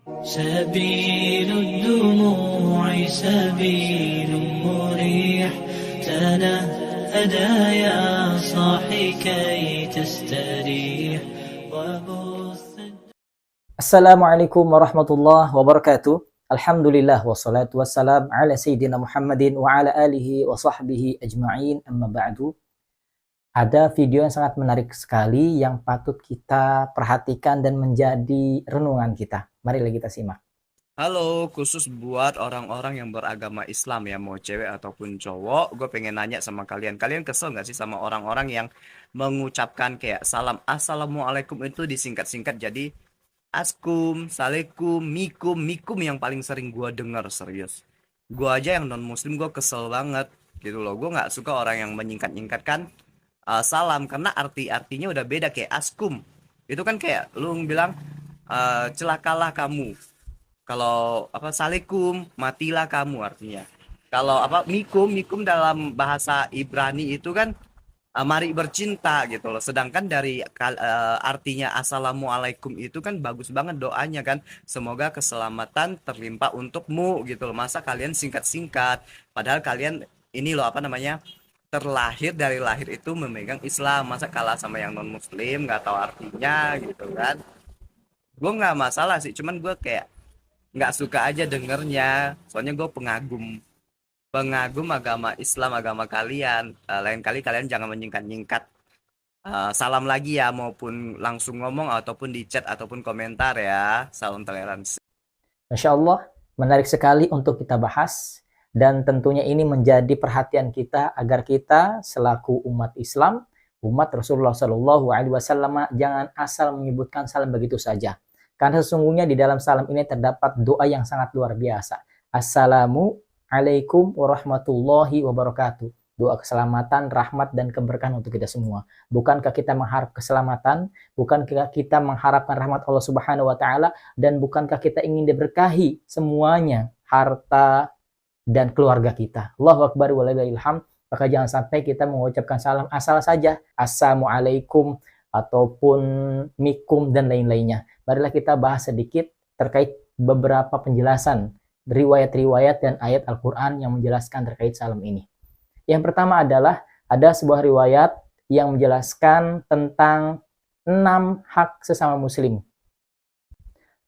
سبيل الدموع سبيل مريح تنهدى يا صاحي كي تستريح Assalamualaikum warahmatullahi wabarakatuh. Alhamdulillah wassalatu wassalam ala sayyidina Muhammadin wa ala alihi wa sahbihi ajma'in, amma ba'du. Ada video yang sangat menarik sekali yang patut kita perhatikan dan menjadi renungan kita. Marilah kita simak. Halo, khusus buat orang-orang yang beragama Islam ya, mau cewek ataupun cowok, gue pengen nanya sama kalian. Kalian kesel nggak sih sama orang-orang yang mengucapkan kayak salam assalamualaikum itu disingkat-singkat jadi askum, salekum, mikum, mikum yang paling sering gue denger, serius. Gue aja yang non-muslim gue kesel banget gitu loh. Gue nggak suka orang yang menyingkat-nyingkatkan salam karena artinya udah beda. Kayak askum itu kan kayak lu bilang celakalah kamu. Kalau apa salekum, matilah kamu artinya. Kalau apa mikum dalam bahasa Ibrani itu kan mari bercinta gitu loh. Sedangkan dari artinya assalamualaikum itu kan bagus banget doanya kan. Semoga keselamatan terlimpah untukmu gitu loh. Masa kalian singkat-singkat padahal kalian ini loh apa namanya terlahir dari lahir itu memegang Islam. Masa kalah sama yang non muslim nggak tahu artinya gitu kan. Gue nggak masalah sih, cuman gue kayak nggak suka aja dengernya. Soalnya gue pengagum agama Islam, agama kalian. Lain kali kalian jangan menyingkat-nyingkat salam lagi ya, maupun langsung ngomong ataupun di chat ataupun komentar ya. Salam toleransi. Masya Allah, menarik sekali untuk kita bahas. Dan tentunya ini menjadi perhatian kita agar kita selaku umat Islam, umat Rasulullah Shallallahu Alaihi Wasallam, jangan asal menyebutkan salam begitu saja. Karena sesungguhnya di dalam salam ini terdapat doa yang sangat luar biasa. Assalamualaikum warahmatullahi wabarakatuh. Doa keselamatan, rahmat, dan keberkahan untuk kita semua. Bukankah kita mengharap keselamatan? Bukankah kita mengharapkan rahmat Allah Subhanahu wa Ta'ala? Dan bukankah kita ingin diberkahi semuanya, harta dan keluarga kita? Allahu Akbar walillahil hamd. Maka jangan sampai kita mengucapkan salam asal saja, assalamualaikum ataupun mikum dan lain-lainnya. Marilah kita bahas sedikit terkait beberapa penjelasan riwayat-riwayat dan ayat Al-Quran yang menjelaskan terkait salam ini. Yang pertama adalah ada sebuah riwayat yang menjelaskan tentang 6 hak sesama muslim.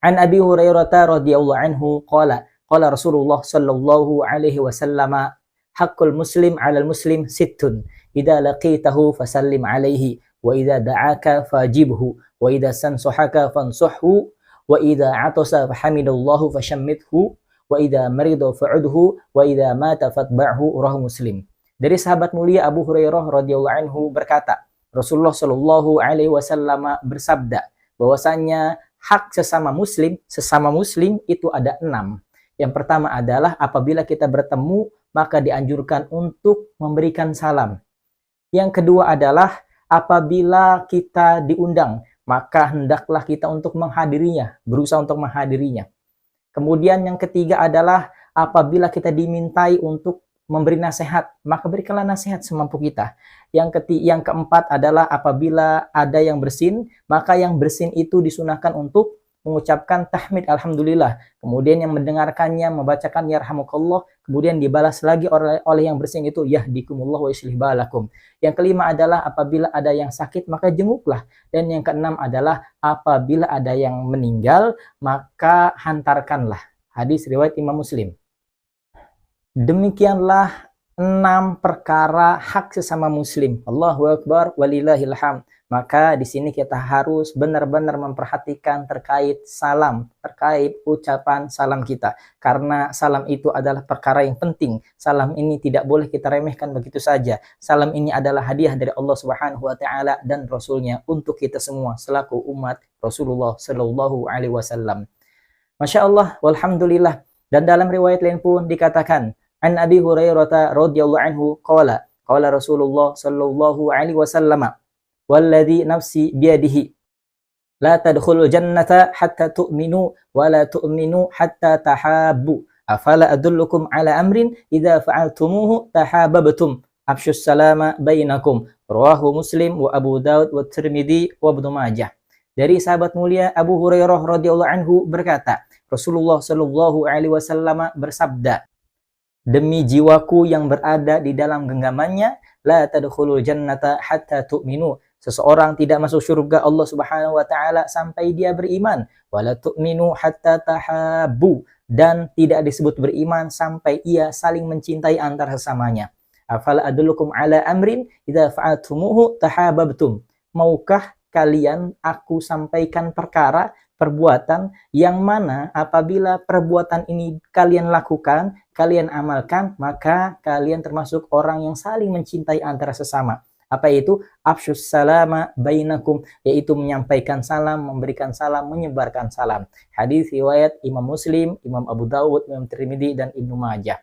An Abi Hurairah radhiyallahu anhu qala Rasulullah sallallahu alaihi wasallam haqqul muslim 'alal muslim sittun idza laqitahu fasallim alaihi wa idza da'aka fajibhu wa idza sansahaka fansuhhu wa idza 'atasa fahamidallahu fashammithu wa idza marida fa'udhu wa idza mata fatba'hu, rawahu Muslim. Dari sahabat mulia Abu Hurairah radhiyallahu anhu berkata, Rasulullah shallallahu alaihi wasallam bersabda bahwasanya hak sesama muslim itu ada 6. Yang pertama adalah apabila kita bertemu maka dianjurkan untuk memberikan salam. Yang kedua adalah apabila kita diundang, maka hendaklah kita untuk menghadirinya, berusaha untuk menghadirinya. Kemudian yang ketiga adalah apabila kita dimintai untuk memberi nasihat, maka berikanlah nasihat semampu kita. Yang keempat adalah apabila ada yang bersin, maka yang bersin itu disunahkan untuk mengucapkan tahmid alhamdulillah. Kemudian yang mendengarkannya membacakan yarhamukallah, kemudian dibalas lagi oleh yang bersin itu yahdikumullah wa yuslih balakum. Yang kelima adalah apabila ada yang sakit maka jenguklah. Dan yang keenam adalah apabila ada yang meninggal maka hantarkanlah. Hadis riwayat Imam Muslim. Demikianlah 6 perkara hak sesama muslim. Allahu Akbar walillahil hamd. Maka di sini kita harus benar-benar memperhatikan terkait salam, terkait ucapan salam kita. Karena salam itu adalah perkara yang penting. Salam ini tidak boleh kita remehkan begitu saja. Salam ini adalah hadiah dari Allah Subhanahu wa Ta'ala dan Rasulnya untuk kita semua selaku umat Rasulullah Sallallahu Alaihi Wasallam. Masya Allah, walhamdulillah. Dan dalam riwayat lain pun dikatakan, An Abi Hurairah radhiyallahu anhu qala Rasulullah Sallallahu Alaihi Wasallam, walladhi nafsi biyadihi la tadkhulul jannata hatta tu'minu wa la tu'minu hatta tahabbu afala adullukum ala amrin idza fa'altumuhu tahabbtum afshus salama bainakum, rawahu Muslim wa Abu Daud wa Tirmidzi wa Ibnu Majah. Dari sahabat mulia Abu Hurairah radhiyallahu anhu berkata, Rasulullah shallallahu alaihi wasallam bersabda, demi jiwaku yang berada di dalam genggamannya, la tadkhulul jannata hatta tu'minu. Seseorang tidak masuk surga Allah Subhanahu wa taala sampai dia beriman. Wala tu'minu hatta tahabbu, dan tidak disebut beriman sampai ia saling mencintai antar sesamanya. Afala adullukum ala amrin idza fa'altumuhu tahabbtum. Maukah kalian aku sampaikan perbuatan yang mana apabila perbuatan ini kalian lakukan, kalian amalkan, maka kalian termasuk orang yang saling mencintai antara sesama. Apa itu? Afsyus salama bainakum, yaitu menyampaikan salam, memberikan salam, menyebarkan salam. Hadis riwayat Imam Muslim, Imam Abu Dawud, Imam Tirmidzi, dan Ibnu Majah.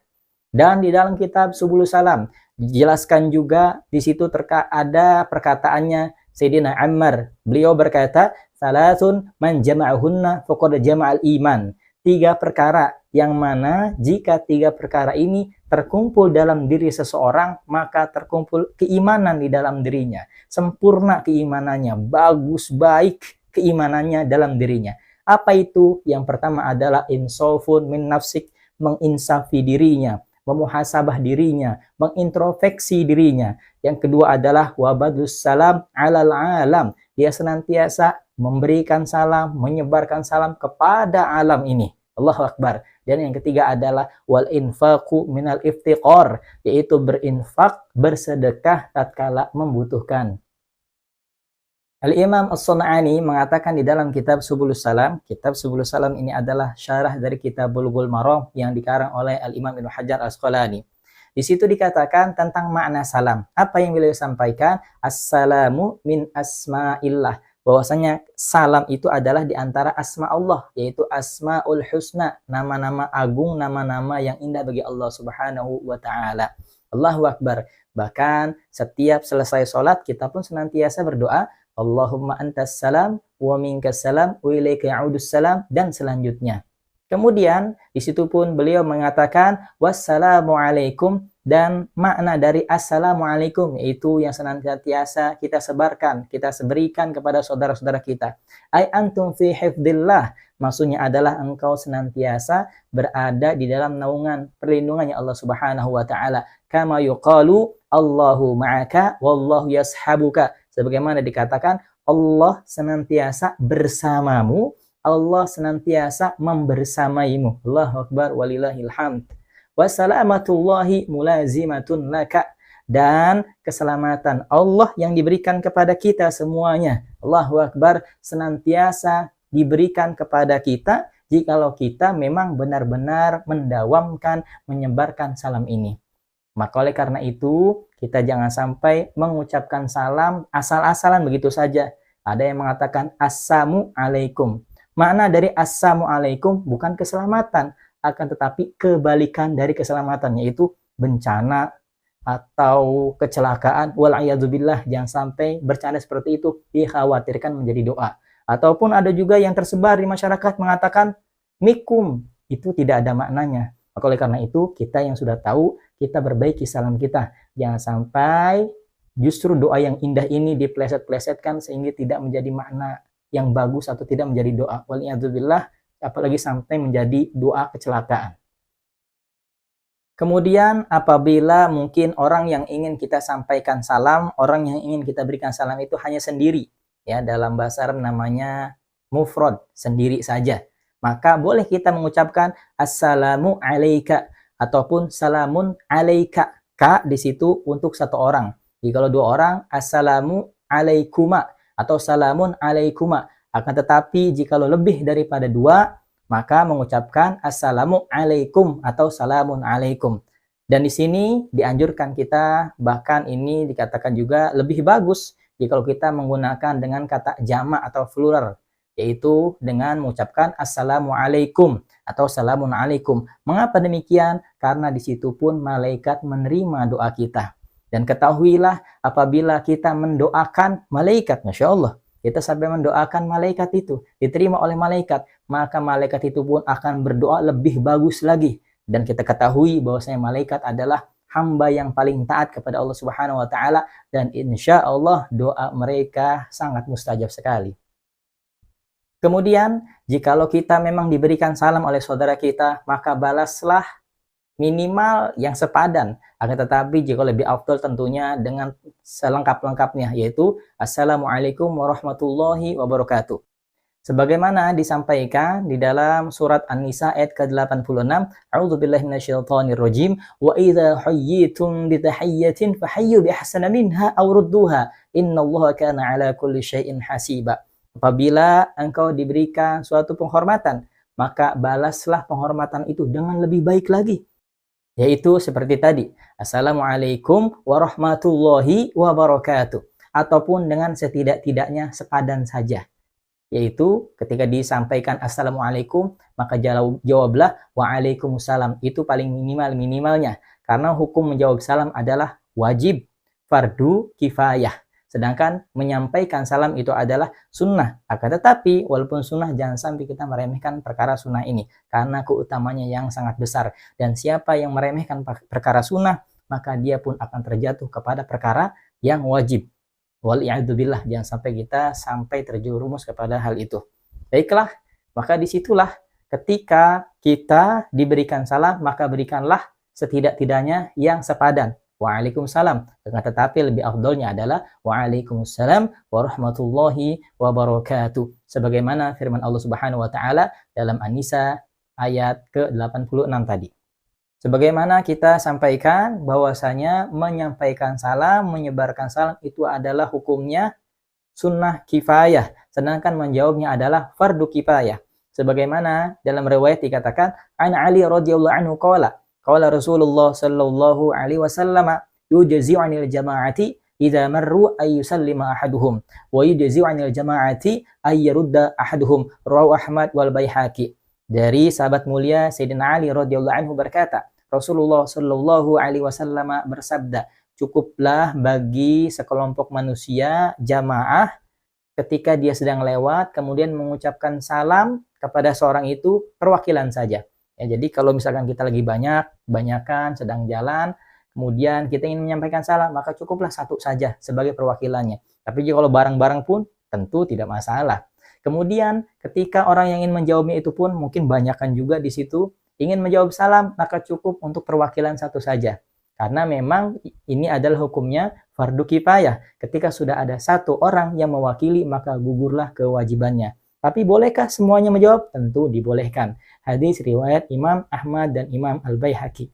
Dan di dalam kitab Subulus Salam dijelaskan juga di situ ada perkataannya Sayyidina Ammar. Beliau berkata, salasun man jama'ahunna faqad jama'al iman. 3 perkara yang mana jika 3 perkara ini terkumpul dalam diri seseorang, maka terkumpul keimanan di dalam dirinya. Sempurna keimanannya, bagus, baik keimanannya dalam dirinya. Apa itu? Yang pertama adalah insafun min nafsik, menginsafi dirinya, memuhasabah dirinya, mengintrospeksi dirinya. Yang kedua adalah wabadus salam alal alam. Dia senantiasa memberikan salam, menyebarkan salam kepada alam ini. Allahu Akbar. Dan yang ketiga adalah wal infaqu minal iftiqar, yaitu berinfak, bersedekah tatkala membutuhkan. Al-Imam As-Sun'ani mengatakan di dalam kitab Subulus Salam, kitab Subulus Salam ini adalah syarah dari kitab Bulughul Maram yang dikarang oleh Al-Imam Ibnu Hajar Al-Asqalani. Di situ dikatakan tentang makna salam. Apa yang beliau sampaikan? Assalamu min asma'illah. Bahwasanya salam itu adalah di antara asma Allah, yaitu Asmaul Husna, nama-nama agung, nama-nama yang indah bagi Allah Subhanahu wa taala. Allahu Akbar. Bahkan setiap selesai sholat kita pun senantiasa berdoa, Allahumma antas salam wa minkas salam wa ilaika ya'udus salam, dan selanjutnya. Kemudian di situ pun beliau mengatakan wassalamu alaikum, dan makna dari assalamualaikum yaitu yang senantiasa kita sebarkan, kita berikan kepada saudara-saudara kita. Ai antum fi hifdzillah, maksudnya adalah engkau senantiasa berada di dalam naungan perlindungannya Allah Subhanahu wa taala. Kama yuqalu Allahu ma'aka wallahu yashabuka. Sebagaimana dikatakan Allah senantiasa bersamamu, Allah senantiasa membersamaimu. Allahu Akbar walillahil hamd. Wassalamatullahi mulazimatun laka, dan keselamatan Allah yang diberikan kepada kita semuanya. Allahu Akbar, senantiasa diberikan kepada kita jikalau kita memang benar-benar mendawamkan, menyebarkan salam ini. Maka oleh karena itu, kita jangan sampai mengucapkan salam asal-asalan begitu saja. Ada yang mengatakan assalamu alaikum. Makna dari assalamu alaikum bukan keselamatan, akan tetapi kebalikan dari keselamatan, yaitu bencana atau kecelakaan. Wal'iyadzubillah, jangan sampai bercanda seperti itu dikhawatirkan menjadi doa. Ataupun ada juga yang tersebar di masyarakat mengatakan mikum, itu tidak ada maknanya. Maka oleh karena itu, kita yang sudah tahu, kita perbaiki salam kita. Jangan sampai justru doa yang indah ini dipleset-plesetkan sehingga tidak menjadi makna yang bagus atau tidak menjadi doa. Wal'iyadzubillah, apalagi sampai menjadi doa kecelakaan. Kemudian apabila mungkin orang yang ingin kita sampaikan salam, orang yang ingin kita berikan salam itu hanya sendiri, ya, dalam bahasa Arab namanya mufrad, sendiri saja. Maka boleh kita mengucapkan assalamu alaika ataupun salamun alaika. Ka di situ untuk satu orang. Jika dua orang, assalamu alaikuma atau salamun alaikuma. Akan tetapi jika lebih daripada 2, maka mengucapkan assalamu alaikum atau salamun alaikum. Dan di sini dianjurkan kita, bahkan ini dikatakan juga lebih bagus jika kita menggunakan dengan kata jamak atau plural, yaitu dengan mengucapkan assalamu alaikum atau salamun alaikum. Mengapa demikian? Karena di situ pun malaikat menerima doa kita. Dan ketahuilah apabila kita mendoakan malaikat, Masya Allah, kita sampai mendoakan malaikat itu, diterima oleh malaikat, maka malaikat itu pun akan berdoa lebih bagus lagi. Dan kita ketahui bahwasanya malaikat adalah hamba yang paling taat kepada Allah Subhanahu wa taala, dan insya Allah doa mereka sangat mustajab sekali. Kemudian, jikalau kita memang diberikan salam oleh saudara kita, maka balaslah minimal yang sepadan. Akan tetapi jika lebih afdal tentunya dengan selengkap-lengkapnya, yaitu Assalamualaikum warahmatullahi wabarakatuh. Sebagaimana disampaikan di dalam surat An-Nisa ayat ke-86, A'udzubillahi minasyaitonirrajim, wa idza hayyitum bi tahiyyatin fahayyu bi ahsana minha aw rudduha, innallaha kana ala kulli syai'in hasiba. Apabila engkau diberikan suatu penghormatan, maka balaslah penghormatan itu dengan lebih baik lagi. Yaitu seperti tadi, Assalamualaikum warahmatullahi wabarakatuh. Ataupun dengan setidak-tidaknya sepadan saja. Yaitu ketika disampaikan Assalamualaikum, maka jawablah Waalaikumsalam. Itu paling minimalnya. Karena hukum menjawab salam adalah wajib, fardu kifayah. Sedangkan menyampaikan salam itu adalah sunnah. Akan tetapi, walaupun sunnah, jangan sampai kita meremehkan perkara sunnah ini. Karena keutamanya yang sangat besar. Dan siapa yang meremehkan perkara sunnah, maka dia pun akan terjatuh kepada perkara yang wajib. Wal'iyadzubillah, jangan sampai kita terjerumus kepada hal itu. Baiklah, maka disitulah ketika kita diberikan salam, maka berikanlah setidak-tidaknya yang sepadan. Waalaikumsalam. Tetapi lebih afdolnya adalah Waalaikumsalam warahmatullahi wabarakatuh. Sebagaimana firman Allah Subhanahu wa taala dalam An-Nisa ayat ke-86 tadi. Sebagaimana kita sampaikan bahwasanya menyampaikan salam, menyebarkan salam itu adalah hukumnya sunnah kifayah, sedangkan menjawabnya adalah fardu kifayah. Sebagaimana dalam riwayat dikatakan, An Ali radhiyallahu anhu qala Rasulullah sallallahu alaihi wasallam yujzi'u 'anil jama'ati idza marru ay yusallima ahaduhum wa yujzi'u 'anil jama'ati ay yarudda ahaduhum, rawahu Ahmad wal Baihaqi. Dari sahabat mulia Sayyidina Ali radhiyallahu anhu berkata, Rasulullah Shallallahu alaihi wasallam bersabda, cukuplah bagi sekelompok manusia jamaah ketika dia sedang lewat kemudian mengucapkan salam kepada seorang itu perwakilan saja. Ya, jadi kalau misalkan kita lagi banyakan sedang jalan, kemudian kita ingin menyampaikan salam, maka cukuplah satu saja sebagai perwakilannya. Tapi kalau bareng-bareng pun tentu tidak masalah. Kemudian ketika orang yang ingin menjawabnya itu pun mungkin banyakkan juga di situ ingin menjawab salam, maka cukup untuk perwakilan satu saja. Karena memang ini adalah hukumnya fardu kifayah. Ketika sudah ada satu orang yang mewakili, maka gugurlah kewajibannya. Tapi bolehkah semuanya menjawab? Tentu dibolehkan. Hadis riwayat Imam Ahmad dan Imam Al-Baihaqi.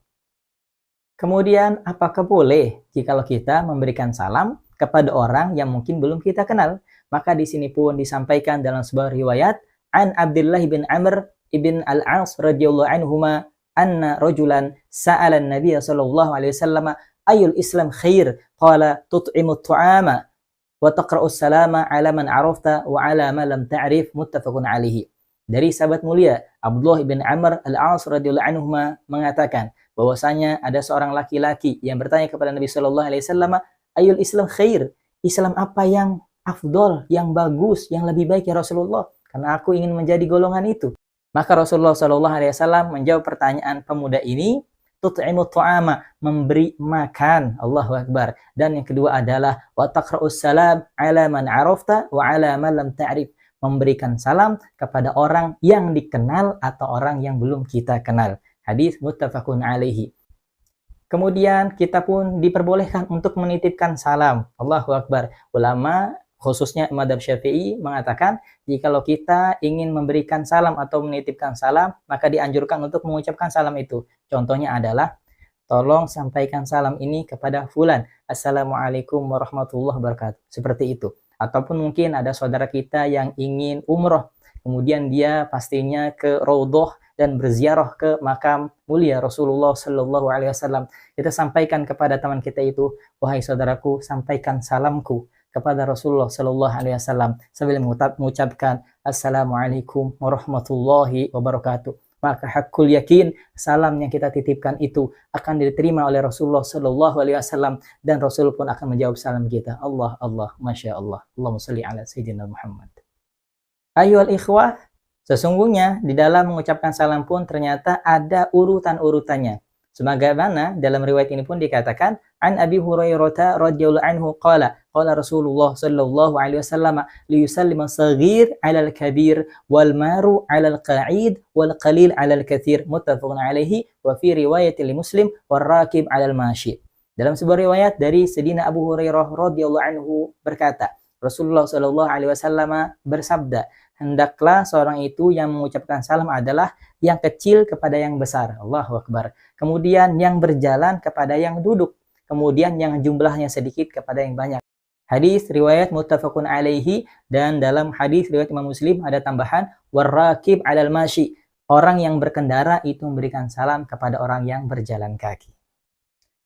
Kemudian, apakah boleh jikalau kita memberikan salam kepada orang yang mungkin belum kita kenal? Maka di sini pun disampaikan dalam sebuah riwayat, An Abdullah bin Amr ibn al-As radhiyallahu anhuma anna rajulan sa'ala an-nabiy sallallahu alaihi wasallam ayul islam khair, qala tut'imu at-ta'ama wa taqra'u as-salama 'ala man 'arafta wa 'ala man lam ta'rif, muttafaqun alaihi. Dari sahabat mulia Abdullah bin Amr al-As radhiyallahu anhuma mengatakan bahwasanya ada seorang laki-laki yang bertanya kepada Nabi sallallahu alaihi wasallam, ayul islam khair, Islam apa yang afdol, yang bagus, yang lebih baik ya Rasulullah? Karena aku ingin menjadi golongan itu. Maka Rasulullah Shallallahu Alaihi Wasallam menjawab pertanyaan pemuda ini, tut'imu ta'ama, memberi makan, Allahu Akbar. Dan yang kedua adalah wa taqra'us salam 'ala man 'arafta wa 'ala man lam ta'rif, memberikan salam kepada orang yang dikenal atau orang yang belum kita kenal. Hadis muttafaqun alaihi. Kemudian kita pun diperbolehkan untuk menitipkan salam. Allahu Akbar. Ulama khususnya Madzhab Syafi'i mengatakan jikalau kita ingin memberikan salam atau menitipkan salam, maka dianjurkan untuk mengucapkan salam itu. Contohnya adalah, tolong sampaikan salam ini kepada fulan. Assalamualaikum warahmatullahi wabarakatuh. Seperti itu. Ataupun mungkin ada saudara kita yang ingin umroh, kemudian dia pastinya ke Raudhah dan berziarah ke makam mulia Rasulullah Sallallahu Alaihi Wasallam. Kita sampaikan kepada teman kita itu, wahai saudaraku, sampaikan salamku kepada Rasulullah Sallallahu Alaihi Wasallam sambil mengucapkan Assalamualaikum warahmatullahi wabarakatuh. Maka hakul yakin salam yang kita titipkan itu akan diterima oleh Rasulullah Sallallahu Alaihi Wasallam dan Rasul pun akan menjawab salam kita. Allah, Masya Allah. Allahumma salli ala Sayyidina Muhammad. Ayyuhal ikhwah, sesungguhnya di dalam mengucapkan salam pun ternyata ada urutan-urutannya. Sebagaimana dalam riwayat ini pun dikatakan an Abi Hurairah radhiyallahu anhu qala Rasulullah sallallahu alaihi wasallam li yusallima saghir 'ala al-kabir wal maru 'ala al-qa'id wal qalil 'ala al-katsir muttafaqun alaihi wa fi riwayat li Muslim war rakib 'ala al-mashi. Dalam sebuah riwayat dari Sayyidina Abu Hurairah radhiyallahu anhu berkata, Rasulullah sallallahu alaihi wasallam bersabda, hendaklah seorang itu yang mengucapkan salam adalah yang kecil kepada yang besar. Allahu Akbar. Kemudian yang berjalan kepada yang duduk. Kemudian yang jumlahnya sedikit kepada yang banyak. Hadis riwayat muttafaqun alaihi, dan dalam hadis riwayat Imam Muslim ada tambahan warrakib 'alal mashi. Orang yang berkendara itu memberikan salam kepada orang yang berjalan kaki.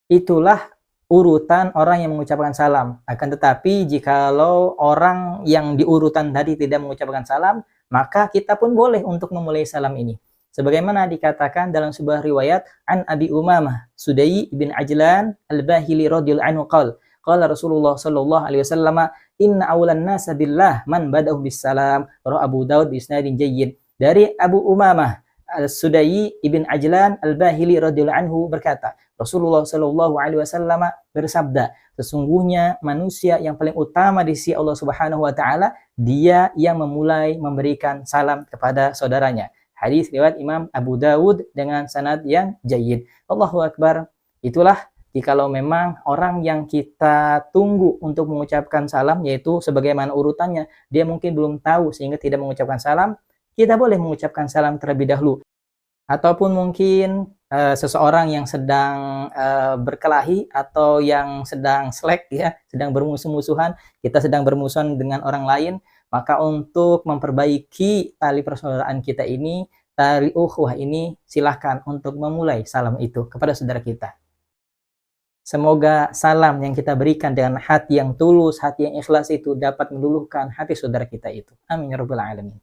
Itulah urutan orang yang mengucapkan salam. Akan tetapi jikalau orang yang di urutan tadi tidak mengucapkan salam, maka kita pun boleh untuk memulai salam ini. Sebagaimana dikatakan dalam sebuah riwayat an Abi Umamah Sudai bin Ajlan Al-Bahili radhiyallahu anhu qala Rasulullah sallallahu alaihi wasallam inna awlan nas billah man badahu bis salam. Rawahu Abu Daud bi isnadin jayyid. Dari Abu Umamah Sudai ibn Ajlan Al-Bahili radhiyallahu anhu berkata, Rasulullah sallallahu alaihi wasallam bersabda, sesungguhnya manusia yang paling utama di sisi Allah Subhanahu wa taala dia yang memulai memberikan salam kepada saudaranya. Hadis riwayat Imam Abu Dawud dengan sanad yang jayyid. Allahu Akbar. Itulah jikalau memang orang yang kita tunggu untuk mengucapkan salam, yaitu sebagaimana urutannya, dia mungkin belum tahu sehingga tidak mengucapkan salam, kita boleh mengucapkan salam terlebih dahulu. Ataupun mungkin seseorang yang sedang berkelahi atau yang sedang slack ya, sedang bermusuh-musuhan, kita sedang bermusuhan dengan orang lain, maka untuk memperbaiki tali persaudaraan kita ini, tali ukhuwah ini, silahkan untuk memulai salam itu kepada saudara kita. Semoga salam yang kita berikan dengan hati yang tulus, hati yang ikhlas itu dapat meluluhkan hati saudara kita itu. Amin ya rabbal alamin.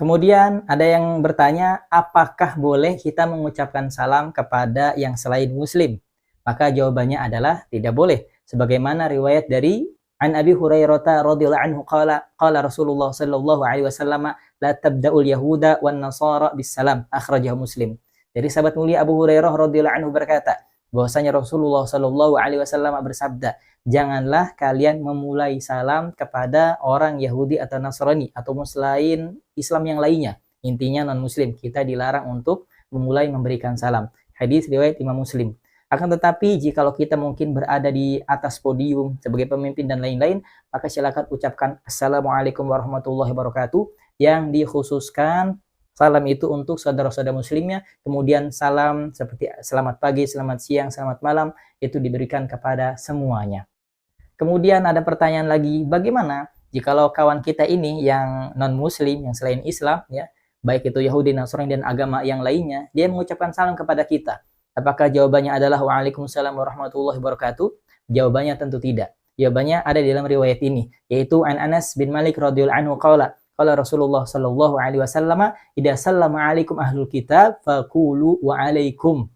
Kemudian ada yang bertanya, apakah boleh kita mengucapkan salam kepada yang selain muslim? Maka jawabannya adalah tidak boleh. Sebagaimana riwayat dari an Abi Hurairah radhiyallahu anhu qala Rasulullah sallallahu alaihi wasallam la tabda'ul yahuda wan nasara bis salam, akhrajahu Muslim. Dari sahabat mulia Abu Hurairah radhiyallahu anhu berkata, bahwasanya Rasulullah sallallahu alaihi wasallam bersabda, janganlah kalian memulai salam kepada orang Yahudi atau Nasrani atau selain Islam yang lainnya. Intinya non muslim, kita dilarang untuk memulai memberikan salam. Hadis riwayat Imam Muslim. Akan tetapi jikalau kita mungkin berada di atas podium sebagai pemimpin dan lain-lain, maka silakan ucapkan Assalamualaikum warahmatullahi wabarakatuh, yang dikhususkan salam itu untuk saudara-saudara muslimnya. Kemudian salam seperti selamat pagi, selamat siang, selamat malam itu diberikan kepada semuanya. Kemudian ada pertanyaan lagi, bagaimana jikalau kawan kita ini yang non-muslim, yang selain Islam ya, baik itu Yahudi, Nasrani dan agama yang lainnya, dia mengucapkan salam kepada kita. Apakah jawabannya adalah Waalaikumsalam warahmatullahi wabarakatuh? Jawabannya tentu tidak. Jawabannya ada di dalam riwayat ini, yaitu an Anas bin Malik radhiyallahu anhu qala Rasulullah sallallahu alaihi wasallam, "Idza sallama 'alaikum ahlul kitab faqulu wa 'alaikum."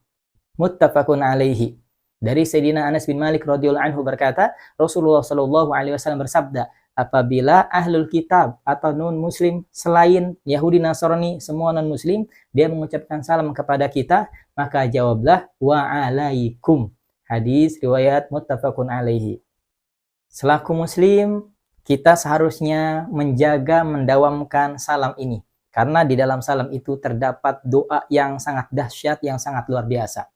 Muttafaqun alaihi. Dari Sayyidina Anas bin Malik radhiyallahu anhu berkata, Rasulullah sallallahu alaihi wasallam bersabda, apabila ahlul kitab atau non muslim selain Yahudi Nasrani, semua non muslim, dia mengucapkan salam kepada kita, maka jawablah wa alaikum. Hadis riwayat muttafaqun alaihi. Selaku muslim, kita seharusnya menjaga mendawamkan salam ini, karena di dalam salam itu terdapat doa yang sangat dahsyat, yang sangat luar biasa.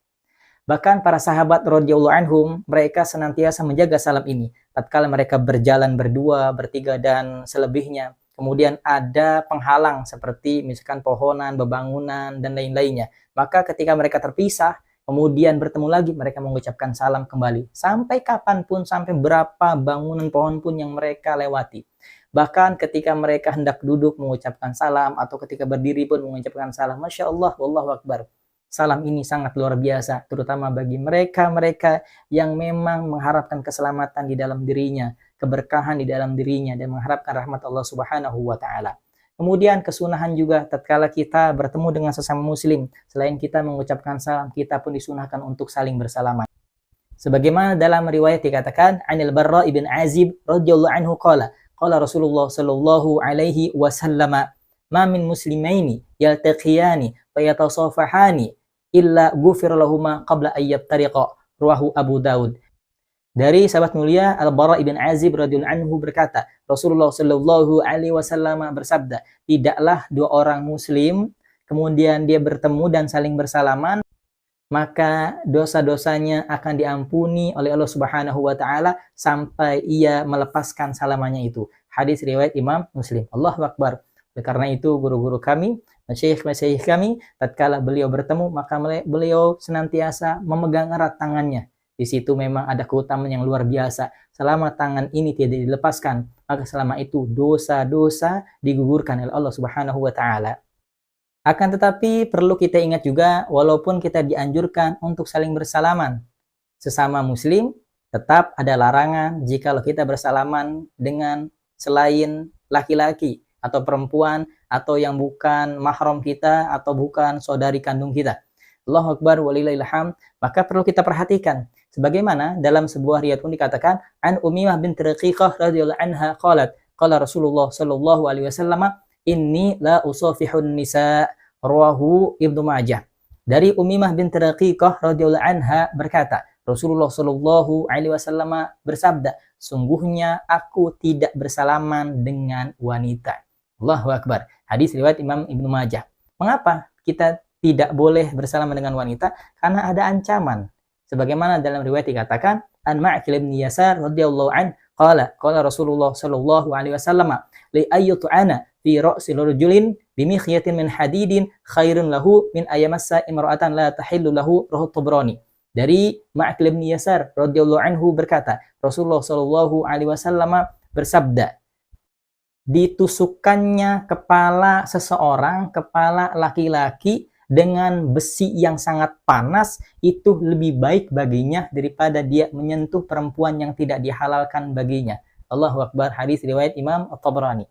Bahkan para sahabat radhiyallahu anhum, mereka senantiasa menjaga salam ini tatkala mereka berjalan berdua, bertiga dan selebihnya. Kemudian ada penghalang seperti misalkan pohonan, bebangunan dan lain-lainnya. Maka ketika mereka terpisah, kemudian bertemu lagi, mereka mengucapkan salam kembali. Sampai kapanpun, sampai berapa bangunan pohon pun yang mereka lewati. Bahkan ketika mereka hendak duduk mengucapkan salam, atau ketika berdiri pun mengucapkan salam. Masya Allah, Wallahu Akbar. Salam ini sangat luar biasa, terutama bagi mereka-mereka yang memang mengharapkan keselamatan di dalam dirinya, keberkahan di dalam dirinya, dan mengharapkan rahmat Allah Subhanahu wa Ta'ala. Kemudian kesunahan juga tatkala kita bertemu dengan sesama muslim, selain kita mengucapkan salam, kita pun disunahkan untuk saling bersalaman. Sebagaimana dalam riwayat dikatakan, Anil Barra ibn Azib radhiyallahu anhu qala Rasulullah sallallahu alaihi wasallam, ma min muslimaini yaltaqiyani fa yatasafahani illa ghufira lahuma qabla ayyabtariqa. Rawahu Abu Daud. Dari sahabat mulia Al-Bara ibn Azib radhiyallahu anhu berkata, Rasulullah shallallahu alaihi wasallam bersabda, tidaklah dua orang muslim kemudian dia bertemu dan saling bersalaman, maka dosa-dosanya akan diampuni oleh Allah Subhanahu wa taala sampai ia melepaskan salamannya itu. Hadis riwayat Imam Muslim. Allahu Akbar. Karena itu guru-guru kami, masyayikh kami, tatkala beliau bertemu maka beliau senantiasa memegang erat tangannya. Di situ memang ada keutamaan yang luar biasa. Selama tangan ini tidak dilepaskan, maka selama itu dosa-dosa digugurkan oleh Allah Subhanahu wa taala. Akan tetapi perlu kita ingat juga, walaupun kita dianjurkan untuk saling bersalaman sesama muslim, tetap ada larangan jikalau kita bersalaman dengan selain laki-laki atau perempuan atau yang bukan mahram kita atau bukan saudari kandung kita. Allahu Akbar walillahil hamd. Maka perlu kita perhatikan. Sebagaimana dalam sebuah riwayat pun dikatakan, an Ummimah bint Raqiqah radhiyallahu anha qalat, qala Rasulullah sallallahu alaihi wasallam, inni la usafihun nisa. Rawahu Ibnu Majah. Dari Ummimah bint Raqiqah radhiyallahu anha berkata, Rasulullah sallallahu alaihi wasallam bersabda, sungguhnya aku tidak bersalaman dengan wanita. Allahu Akbar. Hadis riwayat Imam Ibnu Majah. Mengapa kita tidak boleh bersalaman dengan wanita? Karena ada ancaman. Sebagaimana dalam riwayat dikatakan, an Ma'qil bin Yasar radhiyallahu an qala Rasulullah sallallahu alaihi wasallam, li ayyatu ana fi ra'si rajulin bimikhyatin min hadidin khairun lahu min ayamassa imra'atan la tahillu lahu. Rawahu Tabrani. Dari Ma'qil bin Yasar radhiyallahu anhu berkata, Rasulullah sallallahu alaihi wasallam bersabda, ditusukkannya kepala seseorang, kepala laki-laki dengan besi yang sangat panas, itu lebih baik baginya daripada dia menyentuh perempuan yang tidak dihalalkan baginya. Allahu Akbar. Hadis riwayat Imam At-Tabrani.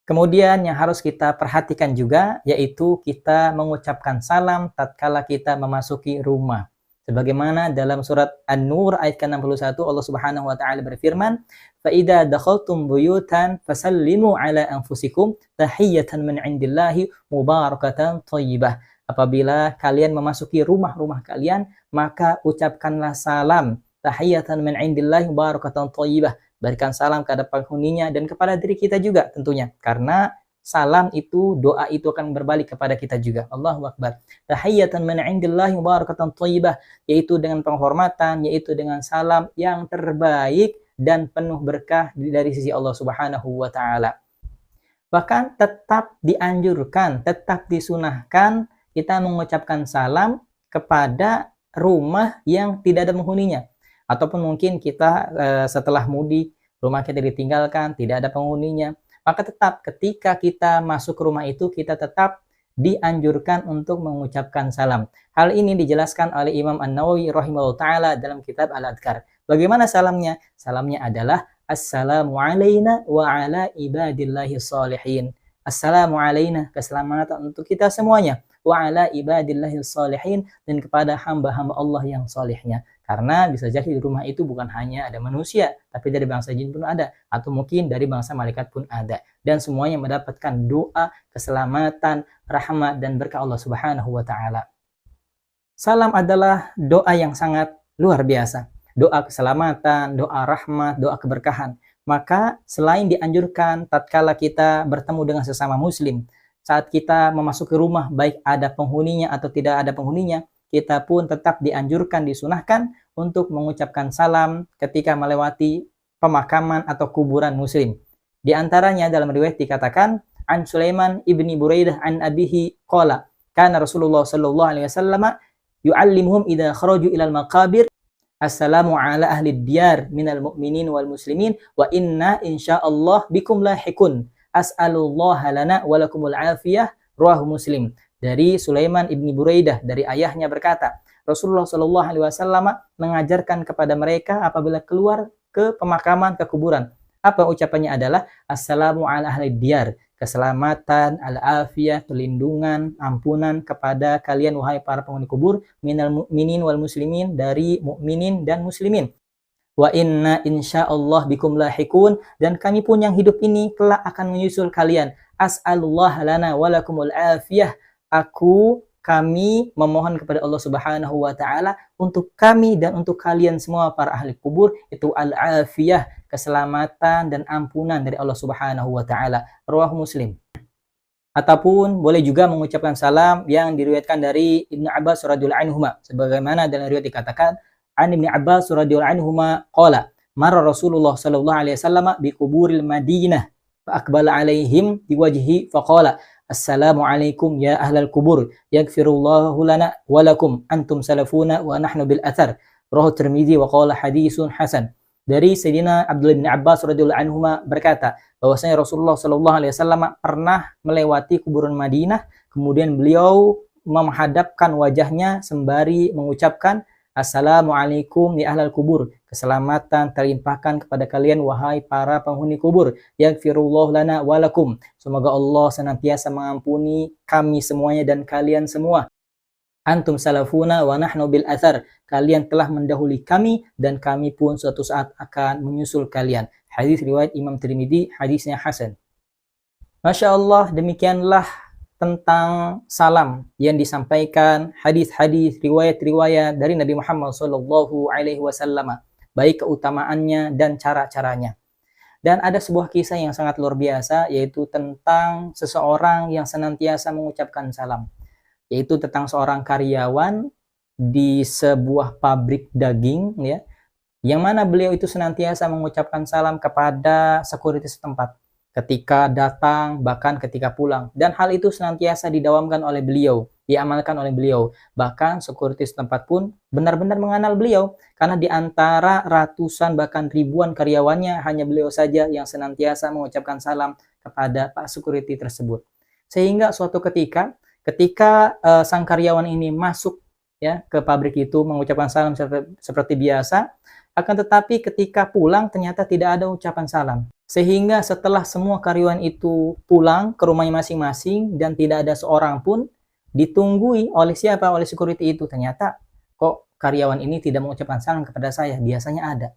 Kemudian yang harus kita perhatikan juga yaitu kita mengucapkan salam tatkala kita memasuki rumah. Sebagaimana dalam surat An-Nur ayat ke-61 Allah Subhanahu wa taala berfirman, "Fa idza dakhaltum buyutan fasallimu ala anfusikum tahiyatan min indillahi mubarakatan thayyibah." Apabila kalian memasuki rumah-rumah kalian, maka ucapkanlah salam tahiyatan min indillahi mubarakatan thayyibah. Berikan salam kepada penghuninya dan kepada diri kita juga tentunya. Karena salam itu, doa itu akan berbalik kepada kita juga. Allahu Akbar. Tahiyatan min indillahi mubarakatan thayyibah, yaitu dengan penghormatan, yaitu dengan salam yang terbaik dan penuh berkah dari sisi Allah Subhanahu wa taala. Bahkan tetap dianjurkan, tetap disunahkan kita mengucapkan salam kepada rumah yang tidak ada penghuninya. Ataupun mungkin kita setelah mudik, rumah kita ditinggalkan, tidak ada penghuninya. Maka tetap ketika kita masuk ke rumah itu, kita tetap dianjurkan untuk mengucapkan salam. Hal ini dijelaskan oleh Imam An-Nawawi rahimahullah ta'ala dalam kitab Al-Adhkar. Bagaimana salamnya? Salamnya adalah Assalamu alayna wa ala ibadillahi salihin. Assalamu alayna, keselamatan untuk kita semuanya. Wa ala ibadillahi salihin, dan kepada hamba-hamba Allah yang salihnya. Karena bisa jadi di rumah itu bukan hanya ada manusia, tapi dari bangsa jin pun ada, atau mungkin dari bangsa malaikat pun ada. Dan semuanya mendapatkan doa, keselamatan, rahmat, dan berkah Allah Subhanahu wa ta'ala. Salam adalah doa yang sangat luar biasa. Doa keselamatan, doa rahmat, doa keberkahan. Maka selain dianjurkan tatkala kita bertemu dengan sesama muslim, saat kita memasuki rumah, baik ada penghuninya atau tidak ada penghuninya, kita pun tetap dianjurkan, disunahkan untuk mengucapkan salam ketika melewati pemakaman atau kuburan muslim. Di antaranya dalam riwayat dikatakan, an Sulaiman ibni Buraidah an abihi qala, kana Rasulullah sallallahu alaihi wasallam yu'allimuhum idza kharaju ilal maqabir, assalamu ala ahli diyar minal mu'minin wal muslimin wa inna insyaallah bikum lahikun. As'alullaha lana wa lakumul afiyah. Rawahu Muslim. Dari Sulaiman ibni Buraidah, dari ayahnya berkata, Rasulullah Shallallahu Alaihi Wasallam mengajarkan kepada mereka apabila keluar ke pemakaman, ke kuburan. Apa ucapannya adalah Assalamu ala ahli diyar, keselamatan, al-afiyah, perlindungan, ampunan kepada kalian wahai para penghuni kubur, minal mu'minin wal muslimin, dari mukminin dan muslimin. Wa inna insyaallah bikum lahikun, dan kami pun yang hidup ini kelak akan menyusul kalian. As'alullah lana wa lakumul afiyah. Aku kami memohon kepada Allah Subhanahu wa taala untuk kami dan untuk kalian semua para ahli kubur itu al-afiyah, keselamatan dan ampunan dari Allah Subhanahu wa taala. Rawahu Muslim. Ataupun boleh juga mengucapkan salam yang diriwayatkan dari Ibnu Abbas radhiyallahu anhuma, sebagaimana dalam riwayat dikatakan an Ibnu Abbas radhiyallahu anhuma qala marra Rasulullah sallallahu alaihi wasallam bi kuburil Madinah fa aqbala alaihim biwajhi faqala assalamu alaikum ya ahlal kubur yaghfirullahu lana wa lakum antum salafuna wa nahnu bil athar. Rawahu Tirmidzi wa qala haditsun hasan. Dari Sayyidina Abdullah bin Abbas radhiyallahu anhuma berkata bahwasanya Rasulullah sallallahu alaihi wasallam pernah melewati kuburan Madinah, kemudian beliau menghadapkan wajahnya sembari mengucapkan assalamualaikum ya ahlal kubur, keselamatan terlimpahkan kepada kalian wahai para penghuni kubur, yaghfirullahu lana walakum, semoga Allah senantiasa mengampuni kami semuanya dan kalian semua. Antum salafuna wa nahnu bil athar, kalian telah mendahului kami dan kami pun suatu saat akan menyusul kalian. Hadis riwayat Imam Tirmidzi, hadisnya hasan. Masya Allah, demikianlah tentang salam yang disampaikan, hadis-hadis, riwayat-riwayat dari Nabi Muhammad SAW, baik keutamaannya dan cara-caranya. Dan ada sebuah kisah yang sangat luar biasa, yaitu tentang seseorang yang senantiasa mengucapkan salam, yaitu tentang seorang karyawan di sebuah pabrik daging, ya, yang mana beliau itu senantiasa mengucapkan salam kepada security setempat ketika datang, bahkan ketika pulang. Dan hal itu senantiasa didawamkan oleh beliau, diamalkan oleh beliau. Bahkan security setempat pun benar-benar mengenal beliau, karena di antara ratusan bahkan ribuan karyawannya, hanya beliau saja yang senantiasa mengucapkan salam kepada Pak Security tersebut. Sehingga suatu ketika sang karyawan ini masuk, ya, ke pabrik itu mengucapkan salam seperti biasa, akan tetapi ketika pulang ternyata tidak ada ucapan salam. Sehingga setelah semua karyawan itu pulang ke rumahnya masing-masing dan tidak ada seorang pun, ditunggui oleh siapa? Oleh security itu. Ternyata kok karyawan ini tidak mengucapkan salam kepada saya, biasanya ada.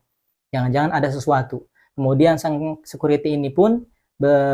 Jangan-jangan ada sesuatu. Kemudian sang security ini pun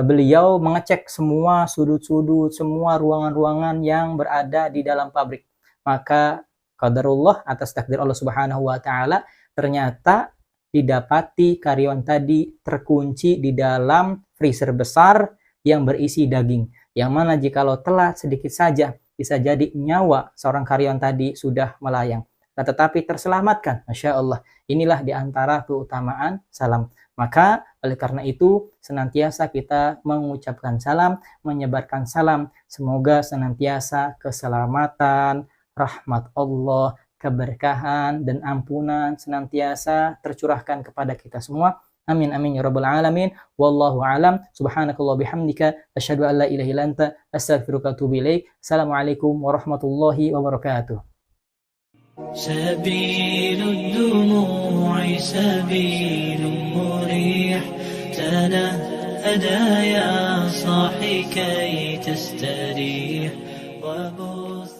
beliau mengecek semua sudut-sudut, semua ruangan-ruangan yang berada di dalam pabrik. Maka qadarullah, atas takdir Allah Subhanahu wa taala, ternyata didapati karyawan tadi terkunci di dalam freezer besar yang berisi daging, yang mana jikalau telat sedikit saja bisa jadi nyawa seorang karyawan tadi sudah melayang. Tetapi terselamatkan. Masya Allah, inilah diantara keutamaan salam. Maka oleh karena itu senantiasa kita mengucapkan salam, menyebarkan salam, semoga senantiasa keselamatan, rahmat Allah, keberkahan dan ampunan senantiasa tercurahkan kepada kita semua. Amin amin ya rabbal alamin. Wallahu alam. Subhanakallah bihamdika asyhadu an la ilaha illa anta astaghfiruka wa atubu ilaik. Assalamualaikum warahmatullahi wabarakatuh. سبيل الدموع سبيل مريح تنهدى يا صاحي كي تستريح وبث